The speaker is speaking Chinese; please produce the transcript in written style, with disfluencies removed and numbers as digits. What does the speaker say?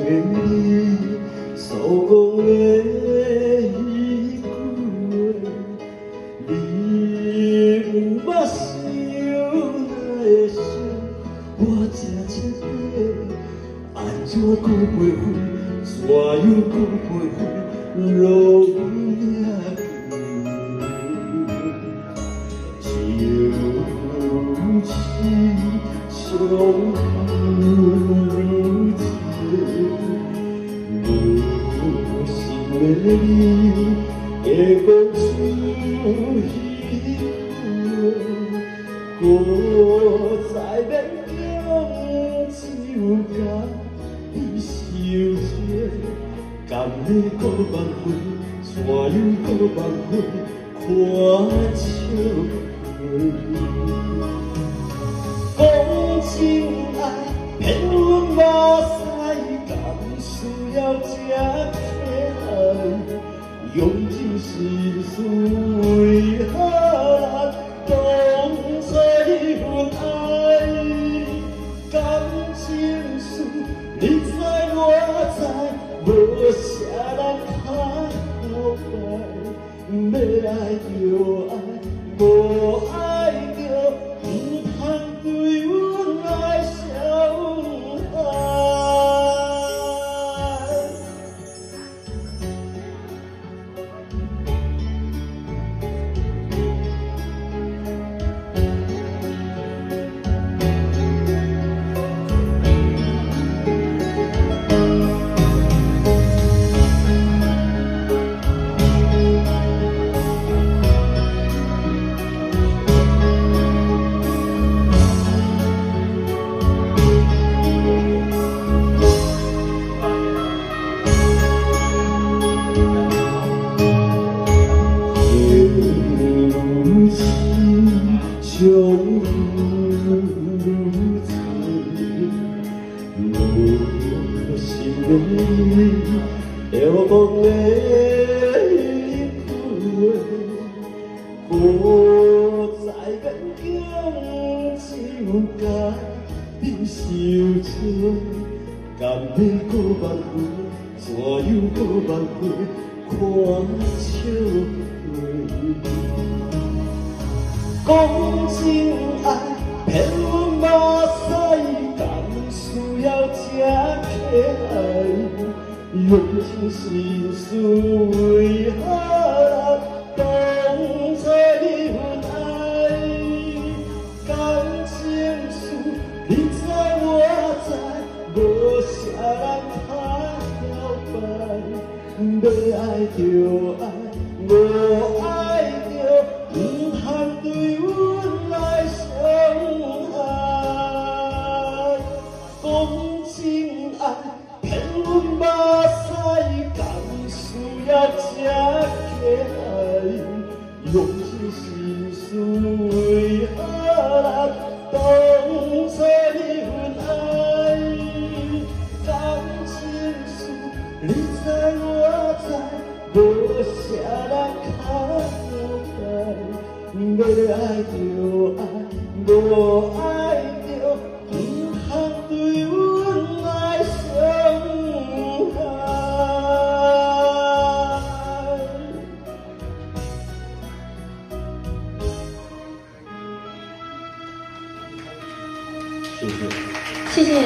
你所讲的迄句话，你有目睭来想，我真彻底安怎搁袂开？怎又搁袂开？路远就似相如此，无心的你会讲出彼句，搁再勉强只有甲你受罪，甘你搁挽回，怎又搁挽回？看笑亏。讲真爱，骗阮目屎，甘需要这客爱？用尽心思，为何咱当初迄份爱？感情事，你知我知，无啥人较无摆，要爱就爱，无爱就唔通对阮来伤害。相如此，无心的你，要讲的一句话，搁再勉强只有甲你受罪，甘要搁挽回，怎又搁挽回？看笑亏。讲真爱，骗阮目屎，甘需要这客爱？用尽心思，为何咱当初迄份爱？感情事，你知我知，无啥人较了解，要爱就爱，无爱就唔通对阮来伤害。讲真爱，骗阮目屎，甘需要这客爱？用尽心思，为何咱当初迄份爱？感情事，你知我知，无啥人较了解。要爱就爱，无爱就唔通对阮来伤害。谢谢。谢谢。